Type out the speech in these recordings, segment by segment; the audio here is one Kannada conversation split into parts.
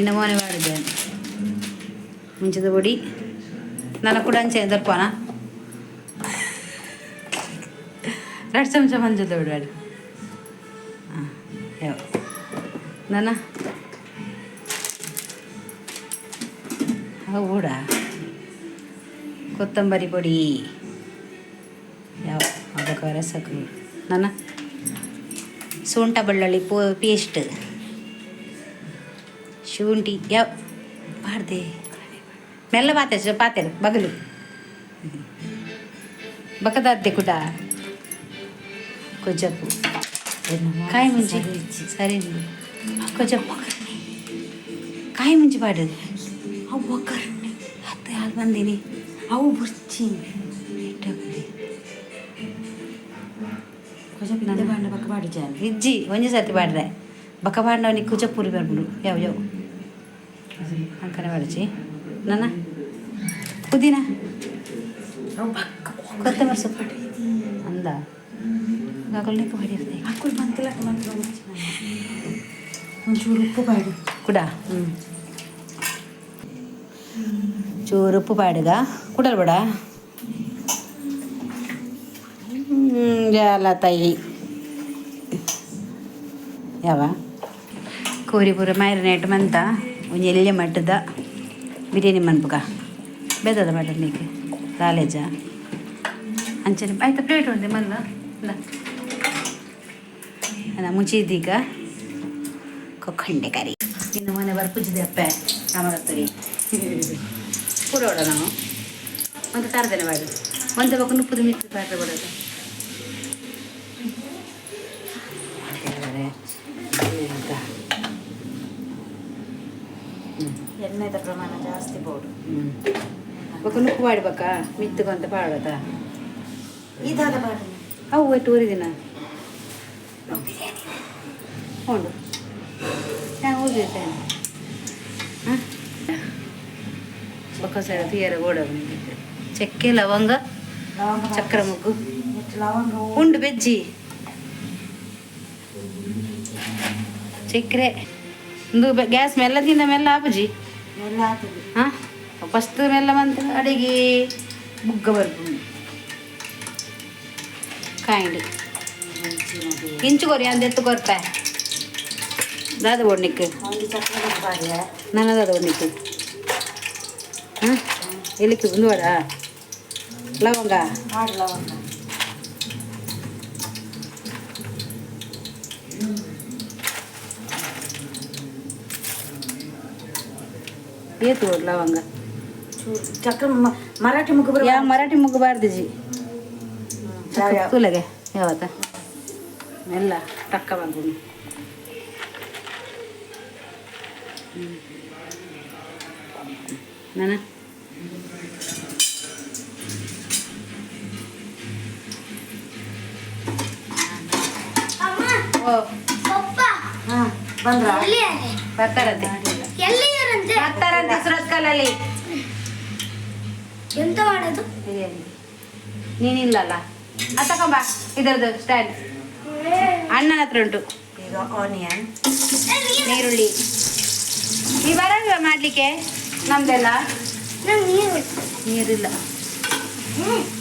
ನಿನ್ನ ಮನೆ ಮಾಡಿದ್ದೆ ಮುಂಚದ ಪುಡಿ ನಾನು ಕೂಡ ಅಂಚೆ ದರ್ಪನ 2 ಚಮಚ ಮಂಜದ ಪುಡಿ ಬೇಡ ಹಾಂ ಯಾವ ನನ್ನ ಹೌಡ ಕೊತ್ತಂಬರಿ ಪುಡಿ ಯಾವ ಅದಕ್ಕೆ ರಸಕ್ಕೆ ನನ್ನ ಶುಂಠ ಬೆಳ್ಳುಳ್ಳಿ ಪೇಸ್ಟ್ ಶುಂಠಿ ಯಾವ ಮಾಡಿದೆ ಮೆಲ್ಲ ಪಾತೆರು ಬಗಲು ಬಕದಾದ್ದೆ ಕುಟ ಕೊಜ್ಜಪ್ಪು ಕಾಯಿ ಮುಂಚಿ ಸರಿ ಕೊಜ್ಜಪ್ಪು ಕಾಯಿ ಮುಂಚಿ ಪಾಡದು ಅವು ಒಗ್ಗರಣೆ ಹತ್ತು ಹಾಲು ಬಂದೀನಿ ಅವು ಬುರ್ಚಿ ಕೊಜ್ಜಪ್ಪು ನಂದೆ ಬಾಂಡ ಬಕ್ಕ ಬಾಡಿ ಜಾನ ಇಜ್ಜಿ ಒಂಜಿ ಸರ್ತಿ ಬಾಡ್ರೆ ಬಕ್ಕ ಬಾಂಡವನಿಗೆ ಕುಜಪ್ಪುರಿ ಬರ್ಬಿಡು ಯಾವ ಅಂಕನೆ ಬಾಡಿಸಿ ನನ್ನ ಪುದೀನ ಕೊತ್ತಂಬರಿ ಸೊಪ್ಪು ಅಂದ ಗಾಗಲ್ನಿಕ್ಕೆ ಬಾಡಿರ್ತದೆ ಹಾಕೊಂಡು ಮಂತಿಲ್ಲ ಒಂಚೂರು ಉಪ್ಪು ಬಾಡಿ ಕುಡ ಚೂರು ಉಪ್ಪು ಬಾಡಿಗ ಕುಡಲ್ ಬೇಡ ಜಾಲ ತಾಯಿ ಯಾವ ಕೋರಿ ಪೂರ ಮ್ಯಾರಿನೇಟ್ ಮಂತ ಒಂದು ಎಲ್ಲಿ ಮಟ್ಟದ ಬಿರಿಯಾನಿ ಮನ್ಪುಗ ಬೇದದ ಮಟನ್ ನೀಕೆ ಕಾಲೇಜ ಅಂಚನೆ ಆಯ್ತಾ ಪ್ಲೇಟ್ ಒಂದೆ ಮಲ್ಲ ಅಲ್ಲ ಮುಚ್ಚಿದ್ದೀಗ ಕೊಕ್ಕಂಡೆ ಕರಿ ಇನ್ನು ಮನೆ ಬರ್ಪುಜ್ಜಿದೆ ಅಪ್ಪೆ ಕಾಮರತ್ತರಿ ಪೂರೋಡ ನಾವು ಒಂದು ತರದೇನೆ ಮಾಡಿ ಒಂದು ಬಕ್ಕ ನುಪ್ಪದು ಮಿಕ್ಸಿ ಪಾತ್ರೆ ಬಿಡೋದು ಎಣ್ಣೆದ ಪ್ರಮಾಣ ಜಾಸ್ತಿ ಬೋಡು ಬಕ್ಕ ನುಪ್ಪು ಮಾಡ್ಬೇಕ ಮಿತ್ತುಗಂತ ಪಾಡದ ಇದಾದ ಪಾಡ ಅವು ಒಟ್ಟು ಊರಿದಿನ ಉಂಡು ನಾನು ಊರಿದ್ದೇನೆ ಹಾಂ ಬಕ್ಕ ಸೈಡ ತೀಯರ ಓಡೋದು ಚಕ್ಕೆ ಲವಂಗ ಚಕ್ರ ಮುಗ್ಗು ಉಂಡು ಬೆಜ್ಜಿ ಚಕ್ರೆ ಒಂದು ಗ್ಯಾಸ್ ಮೆಲ್ಲದಿಂದ ಮೆಲ್ಲ ಆಪುಜಿ ಹಾಂ ಫಸ್ಟ್ ಮೆಲ್ಲ ಮಂತ ಅಡಿಗೆ ಬುಗ್ಗ ಬರ್ಬೋದು ಕಾಯಿಂಡು ಇಂಚುಕೊರಿ ಅಂದು ಎತ್ತುಕೊರ್ಪ ದಾದ ಓಡ್ನಿಕ್ಕೆ ನನ್ನ ದಾದ ಓಡ್ನಿಕ್ಕೆ ಹಾಂ ಎಲ್ಲಿಕ್ಕೆ ಒಂದು ವಾಡ ಲವಂಗ ಲವಂಗ ಏತು ಲವಂಗ ಚಕ್ರ ಮರಾಠಿ ಮುಗ್ಗು ಯಾವ ಮರಾಠಿ ಮುಗ್ಗು ಬಾರ್ದು ಜಿ ತುಲೆಗೆ ಯಾವತ್ತ ಮೆಲ್ಲ ಟಕ್ಕ ಬಂದು ನಾನು ಓ ಹಾಂ ಬಂದ್ರ ಬರ್ತಾರಂತೆ ಬರ್ತಾರಂತೆ ಸುರತ್ಕಲ್ಲಲ್ಲಿ ಎಂತ ಮಾಡೋದು ಬಿರಿಯಾನಿ ನೀನಿಲ್ಲಲ್ಲ ತಕೊಂಬ ಇದರದ್ದು ಸ್ಟ್ಯಾಂಡ್ ಅಣ್ಣನ ಹತ್ರ ಉಂಟು ಈಗ ಆನಿಯನ್ ನೀರುಳ್ಳಿ ನೀವು ಬರಲ್ವ ಮಾಡಲಿಕ್ಕೆ ನಮ್ದೆಲ್ಲ ನೀರಿಲ್ಲ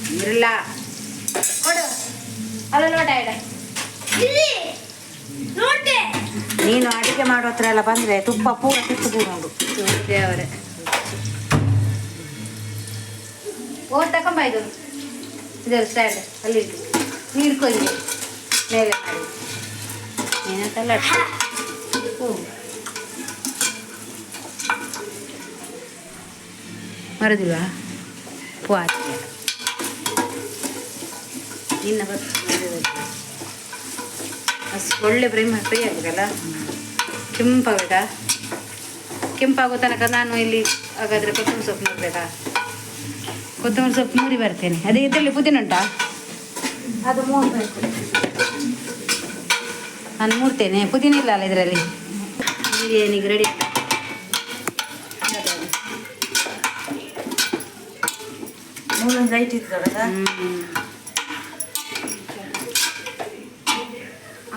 ನೀರಿಲ್ಲ ಕೊಡು ಅಲ್ಲ ಲೋಟ ಇಡ ನೀನು ಅಡಿಗೆ ಮಾಡೋ ಹತ್ರ ಎಲ್ಲ ಬಂದರೆ ತುಪ್ಪ ಪೂರ ಕಿತ್ತು ಪೂರ ಉಂಟು ದೇವರೇ ಓ ತಕೊಂಬ ಇದು ಇದರ ಸ್ಟ್ಯಾಂಡ್ ಅಲ್ಲಿ ನೀರು ಕೊಯ್ದು ಮೇಲೆ ಮಾಡಿ ಏನಂತಲ್ಲ ಹ್ಞೂ ಮರದಿಲ್ವಾ ಹೂ ಹಾಕಿ ನಿನ್ನ ಅಷ್ಟು ಒಳ್ಳೆ ಫ್ರೈ ಆಗಬೇಕಲ್ಲ ಕೆಂಪಾಗಬೇಕಾ ಕೆಂಪಾಗೋ ತನಕ ನಾನು ಇಲ್ಲಿ ಹಾಗಾದರೆ ಕೊತ್ತಂಬರಿ ಸೊಪ್ಪು ನೋಡಬೇಕಾ ಕೊತ್ತಂಬರಿ ಸೊಪ್ಪು ಮೂರಿ ಬರ್ತೇನೆ ಅದೇ ಇದರಲ್ಲಿ ಪುದೀನ ಉಂಟಾ ಅದು ಮೂರ್ಬೇಕು ನಾನು ಮೂರ್ತೇನೆ ಪುದೀನ ಇಲ್ಲ ಅಲ್ಲ ಇದರಲ್ಲಿ ಬಿರಿಯಾನಿಗೆ ರೆಡಿ ಮೂರೊಂದು ಲೈಟ್ ಇದ್ದಲ್ಲ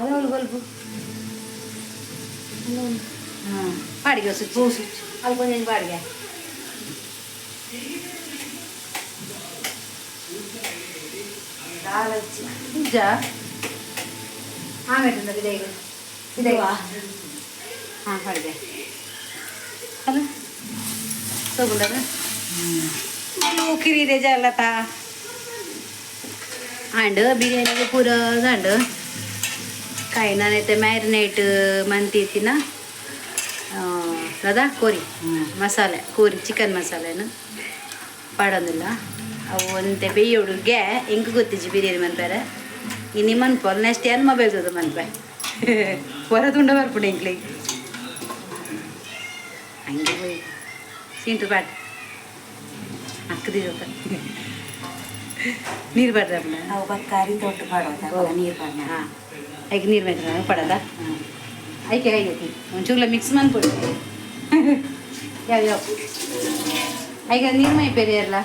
ಅವಳು ಬಲ್ಬು ಬಾಡಿಗೆ ಸ್ವಿಚ್ ಅಲ್ಲಿ ಕೊಂಚ ಬಾಡಿಗೆ ನಿಜ ಆಮೇಲೆ ಇದೆ ಈಗ ಇದೆ ಹಾಂ ಬಾಡಿಗೆ ಅಲ್ಲ ತಗೊಂಡದ ಕಿರಿದೆ ಜಲ್ಲತ ಅಂಡ್ ಬಿರಿಯಾನಿಗೆ ಪೂರ ಅಂಡ್ ಕಾಯಿ ನಾನೈತೆ ಮ್ಯಾರಿನೇಟ್ ಮಂತಿತ್ತಿನ ಅದ ಕೋರಿ ಮಸಾಲೆ ಕೋರಿ ಚಿಕನ್ ಮಸಾಲೆನ ಪಾಡೋದಿಲ್ಲ ಅವು ಒಂತೆ ಬೇಯೋಡುಗೆ ಹೆಂಗೆ ಗೊತ್ತಿಜ್ಜಿ ಬಿರಿಯಾನಿ ಮನ್ಪೇರೆ ಇನ್ನು ಮನ್ಪೋಲ್ ನೆಕ್ಸ್ಟ್ ಏನು ಮೊಬೈಲ್ ತೋದು ಮನ್ಪೆ ಹೊರ ತುಂಡ ಬರ್ಬಿಡು ಎಂಕ್ಲಿಗೆ ಹಂಗೆ ಹೋಯ್ ಸೀಂಟು ಬಾಟ್ ಹಾಕದಿರತ್ತ ನೀರು ಬಾಡ್ರಲ್ಲ ಅವು ಬಕ್ಕಾರಿ ತೊಟ್ಟು ಪಾಡೋದ ನೀರು ಪಾಡ ಹಾಂ ಐಕೆ ನೀರು ಬೇಡ ಪಡೋದ ಐಕೆ ಐತಿ ಒಂಚೂರ್ಲ ಮಿಕ್ಸ್ ಮಾಡ್ಬಿಡು ಯಾವ ಐಗ ನೀರು ಮೈ ಬೇರೆ ಅಲ್ಲ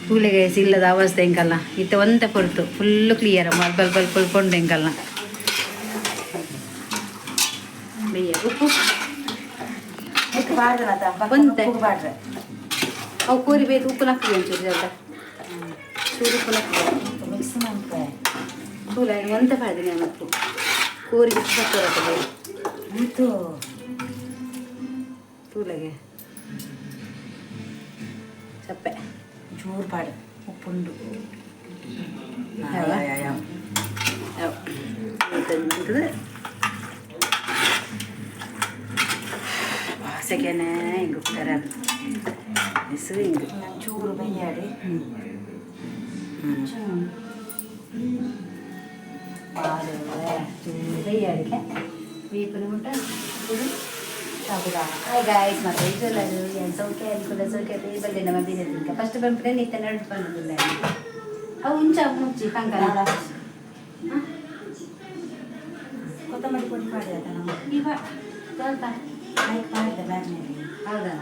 ತೂಲೆಗೆ ಇಲ್ಲದ ಅವಸ್ಥೆ ಹೆಂಗಲ್ಲ ಇತ್ತ ಒಂದೇ ಹೊರತು ಫುಲ್ಲು ಕ್ಲಿಯರ್ ಬಲ್ ಪುಳ್ಕೊಂಡು ಹೆಂಗಲ್ಲ ಬೆಯ್ಯ ಉಪ್ಪು ಬಂತೆ ಬಾಡ್ರೆ ಅವು ಕೋರಿ ಬೇಕು ಉಪ್ಪು ಹಾಕ್ತೀವಿ ಒಂಚೂರು ಜಲ್ದ ಚೂರು ಉಪ್ಪು ಹಾಕ್ತೀವಿ ಮಿಕ್ಸ್ ಮಾಡ್ತೆ ತೂಲ ಒಂದೇ ಬಾಡ್ತೀನಿ ಉಪ್ಪು ಕೋರಿಗೆ ಬರ್ತದೆ ಇದು ತೂಲೆಗೆ ಸಪ್ಪೆ ಚೂರು ಪಾಡು ಉಪ್ಪುಂಡು ವಾಸಗೆನೆ ಹಿಂಗೆ ಉಪ್ಪಾರ ಹೆಸರು ಹಿಂಗೆ ಚೂರು ಬೈಯಾಡಿ ಬೈಯಾಡಿಕೆ ವೀಪನ ಮುಟ್ಟ ಗಾಯ್ಸ್ ಮತ್ತೆ ಇದೆಲ್ಲದು ಏನು ಸೌಖ್ಯ ಅನ್ಕೂಲ ಸೌಖ್ಯ ಬಲ್ಲೆ ನಮ್ಮ ಬೀರದಿಂದ ಫಸ್ಟ್ ಬಂದ್ರೆ ನಿತ್ಯ ನಡ್ದು ಬಂದಿಲ್ಲ ಅವು ಹುಂಚ ಮುಚ್ಚಿ ಕಂಕಣ ಕೊತ್ತಂಬರಿ ಪುಡಿ ಮಾಡಿದ ನಾವು ಈಗ ಸ್ವಲ್ಪ ಲೈಕ್ ಮಾಡಿದೆ ಬ್ಯಾಗ್ನಲ್ಲಿ ಹೌದಾ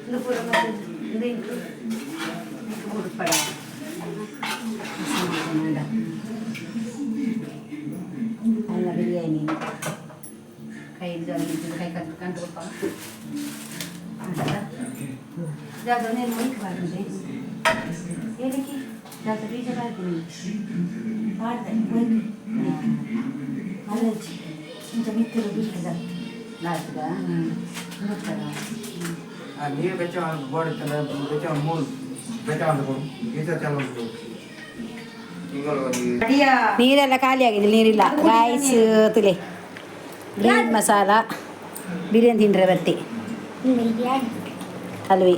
ಇದು ಪೂರ ಮತ್ತೆ ಇದು ಉಡುಪಡ ಅಲ್ಲ ಬಿರಿಯಾನಿ ಕೈ ಕೈ ಕಂಟ್ರಪ್ಪ ಜಾಗ నేను ಮೈಕ್ ಮಾಡಿದೆ ಏನಕ್ಕೆ ಜಾಗ ಬೀಜ ಮಾಡ್ತೀನಿ ಮಾಡಿದೆ ಮೈಕ್ ಅಲ್ಲಚ್ಚಿ ಇಂಥ ಮಿತ್ತಿರು ಬಿಟ್ಟಿದ ಲಾಸ್ಟ್ಗ ನೋಡ್ತಾರ ನೀರು ಬೆಚ್ಚ ಬೋಡಿತ್ತಲ್ಲ ಬೆಚ್ಚ ಮೂರು ಬೆಚ್ಚ ಮಾಡ್ಕೊಂಡು ಈತ ಚಾಲು ನೀರೆಲ್ಲ ಖಾಲಿ ಆಗಿದೆ ನೀರಿಲ್ಲ ರೈಸ್ ತುಲೆ ಗ್ರೀನ್ ಮಸಾಲ ಬಿರಿಯಾನಿ ತಿಂಡ್ರೆ ಬರ್ತಿ ಹಲ್ವಿ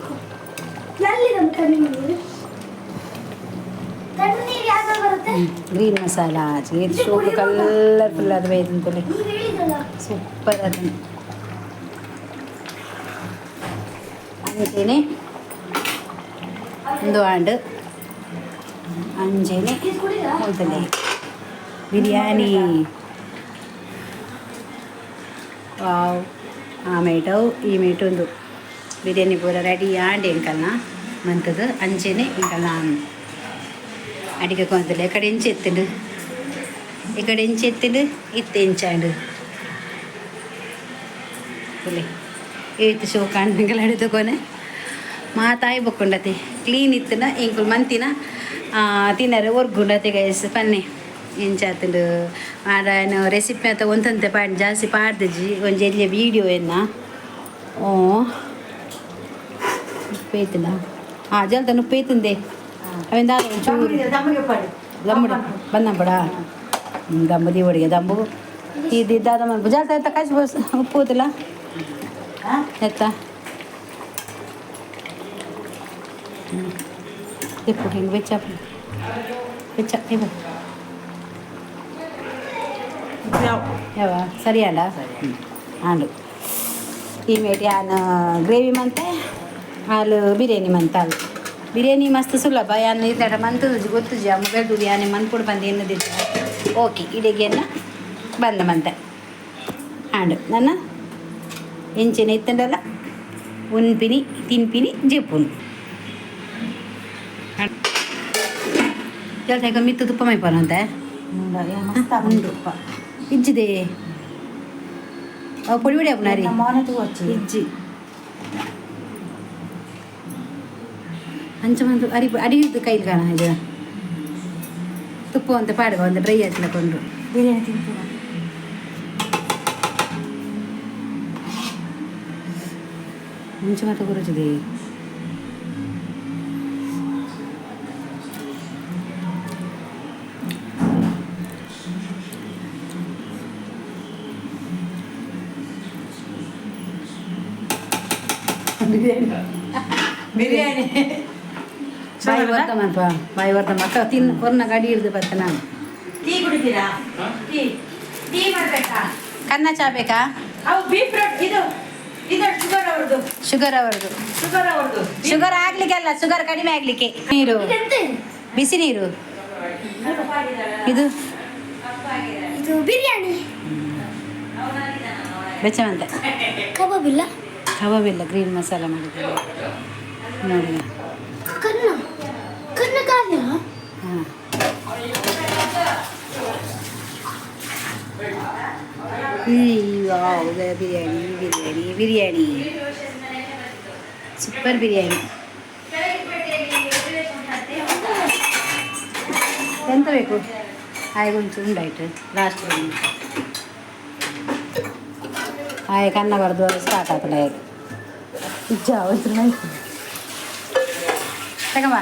ಗ್ರೀನ್ ಮಸಾಲ ಸೂಪರ್ ಕಲರ್ಫುಲ್ ಅದು ಬೇಯ್ತಂತಲೇ ಸೂಪರ್ ಅದನ್ನು ಅಂಜೇನೆ ಒಂದು ಆಂಡ್ ಅಂಜೇನೆ ಹೋಗ್ತದೆ ಬಿರಿಯಾನಿ ವಾವ್ ಆ ಮೇಟವು ಈ ಮೇಟೊಂದು ಬಿರಿಯಾನಿ ಪೂರ ರೆಡಿ ಆಂಡ್ ಎಂಕಲ್ನ ಮಂತದ್ದು ಅಂಚೆನೆ ಎಂಕಲ್ನ ಅಡಿಗೆ ಕೊಂತಲೆ ಕಡೆ ಎಂಚು ಎತ್ತುಂಡು ಈ ಕಡೆ ಎಂಚು ಎತ್ತುಂಡು ಇತ್ತು ಎಂಚಾಂಡು ಇಲ್ಲಿ ಏತು ಶೋ ಕಾಣ್ದಂಗೆಲ್ಲ ಹಿಡಿದು ಕೊನೆ ಮಾತಾಯಿ ಬೊಕ್ಕೊಂಡತಿ ಕ್ಲೀನ್ ಇತ್ತನ ಇಂಕುಲ್ ಮಂತಿನ ತಿನ್ನರೆ ಒರ್ಗುಂಡತಿ ಗೈಸ್ ಪನ್ನೆ ಎಂಚಾತುಂಡು ಆಡಾಯನ ರೆಸಿಪಿ ಅಂತ ಒಂದಂತೆ ಪಾಡಿ ಜಾಸ್ತಿ ಪಾಡ್ದಜ್ಜಿ ಒಂಜಿ ಎಲ್ಲಿಯ ವೀಡಿಯೋ ಎನ್ನ ಓ ಉಪ್ಪು ಐತನ ಜಲ್ದ ಉಪ್ಪು ಐತಂದೆ ಅವೆಂದ ಒಂಚೂರು ದಮ್ಮುಡು ಬಂದಂಬಡ ದಮ್ಮದಿ ಒಡಿಗೆ ದಂಬು ಇದ್ದಿದ್ದಾದ ಮನ್ಪು ಜಾಸ್ತಿ ಆಯ್ತಾ ಕಾಸು ಬಸ್ ಉಪ್ಪು ಹೋತಿಲ್ಲ ಎತ್ತ ತಿಪ್ಪು ಹಿಂಗೆ ಬೆಚ್ಚ ಇವು ಯಾವ ಸರಿ ಅಂಡ ಆಂಡು ಈ ಮೇಟಿ ಆನು ಗ್ರೇವಿ ಮಂತೆ ಹಾಲು ಬಿರಿಯಾನಿ ಮಂತ ಹಾಲು ಬಿರಿಯಾನಿ ಮಸ್ತ್ ಸುಲಭ ಯಾನು ಇದ್ದಾಡ ಮಂತದ್ದು ಗೊತ್ತುಜಿ ಅಮ್ಮ ಬೆಳ್ದು ಯಾನೆ ಮನ್ಪುಡು ಬಂದು ಎನ್ನದಿದ್ದ ಓಕೆ ಇಡಿಗೆನ್ನ ಬಂದ ಮಂತೆ ಆಂಡು ನನ್ನ ಎಂಚಿನ ಇತ್ತಂಡಲ್ಲ ಉನ್ಪಿನಿ ತಿನ್ಪಿನಿ ಜೆಪ್ಪುನು ಜಲ್ದಿ ಮಿತ್ತು ತುಪ್ಪ ಮೈಪೋನಂತೆ मस्त ಉಂಡು ಇಜ್ಜಿದೆ ಅವು ಪೊಡಿ ಪೊಡಿ ಹಾಪುನಾರಿ मोने तू अच्छी ಇಜ್ಜಿ ಅಂಚ ಅಡಿ ಅಡಿದು ಕೈಲಿ ಕಾಣ ಇದು ತುಪ್ಪ ಅಂತ ಪಾಡುವ ಒಂದು ಡ್ರೈ ಹಾಕ್ಲಕೊಂಡು बिरयानी ತಿಂತು ಮುಂಚೆ ಮತ್ತೆ ಗುರುಜಿದೆ ಬಿರಿಯಾನಿ ಬಾಯಿ ಬರ್ತಾಮಪ್ಪ ಬಾಯಿ ಬರ್ತಾಮ ಅಕ್ಕ ತಿನ್ನು ಕೊರ್ನ ಗಾಡಿ ಹಿಡ್ದು ಬರ್ತೆ ನಾನು ಟೀ ಕುಡಿತೀರಾ ಟೀ ಟೀ ಮಾಡಬೇಕಾ ಕನ್ನ ಚಾ ಬೇಕಾ ಅವು ಬೀಟ್ರೂಟ್ ಇದು ಇದು ಶುಗರ್ ಅವ್ರದ್ದು ಶುಗರ್ ಅವರದು ಶುಗರ್ ಆಗ್ಲಿಕ್ಕೆ ಶುಗರ್ ಕಡಿಮೆ ಆಗ್ಲಿಕ್ಕೆ ನೀರು ಬಿಸಿ ನೀರು ಇದು ಇದು ಬಿರಿಯಾನಿ ಬೆಚ್ಚವಂತೆ ಕಬಾಬ್ ಇಲ್ಲ ಕಬಾಬ್ ಇಲ್ಲ ಗ್ರೀನ್ ಮಸಾಲ ಮಾಡಿದ್ದಾರೆ ನೋಡಿ ಕನ್ನ ಕನ್ನ ಕಾವ್ಯ ಹಾಂ ಬಿರಿಯಾನಿ ಬಿರಿಯಾನಿ ಬಿರಿಯಾನಿ ಸೂಪರ್ ಬಿರಿಯಾನಿ ಎಂತ ಬೇಕು ಆಯ್ಗೊಂಚು ಉಂಡಾಯ್ತು ಲಾಸ್ಟ್ ಆಯ್ ಕನ್ನ ಬರ್ದು ಸ್ಟಾರ್ಟ್ ಆಗ್ತದೆ ಇಜ್ಜ ಒಂಚೂರು ಆಯ್ತು ತಗೊಂಬ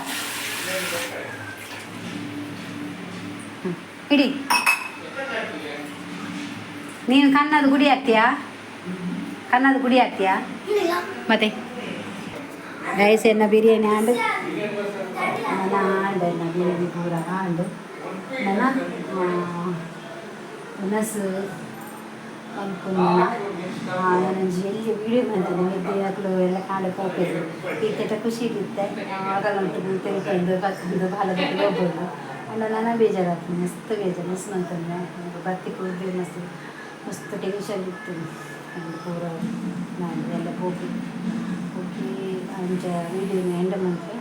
ಇಡಿ ನೀನು ಕನ್ನದ ಗುಡಿ ಹಾಕ್ತೀಯಾ ಕನ್ನದ ಗುಡಿ ಹಾಕ್ತೀಯಾ ಮತ್ತೆ ರೈಸ್ ಎನ್ನ ಬಿರಿಯಾನಿ ಆಂಡು ನನ್ನ ಆಂಡು ಎನ್ನ ಬಿರಿಯಾನಿ ಪೂರ ಆಂಡು ನನ್ನ ಮನಸ್ಸು ಅನ್ಕೊಂಡು ನನಂಜಿ ಎಲ್ಲಿ ವೀಡಿಯೋ ಮಾಡ್ತೀನಿ ವಿದ್ಯಾರ್ಥಿಗಳು ಎಲ್ಲ ಕಾಂಡು ಹೋಗ್ಬೇಕು ಈತ ಖುಷಿ ಇರುತ್ತೆ ಆಗಲ್ಲಂಟು ತಿಳ್ಕೊಂಡು ಕಲ್ತ್ಕೊಂಡು ಬಾಲದಲ್ಲಿ ಹೋಗ್ಬೋದು ಅಲ್ಲ ನಾನು ಬೇಜಾರಾಗ್ತೀನಿ ಮಸ್ತ್ ಬೇಜಾರು ಮಸ್ತ್ ಅಂತಂದ್ರೆ ಬರ್ತಿ ಕೂದಲು ಮಸ್ತ್ ಟೆನ್ಷನ್ ಇತ್ತು ಅದು ಪೂರ ನಾನು ಎಲ್ಲ ಹೋಗಿ ಅಂಚ ವೀಡಿಯೋನ ಎಂಡ್ ಮಾಡ್ತೆ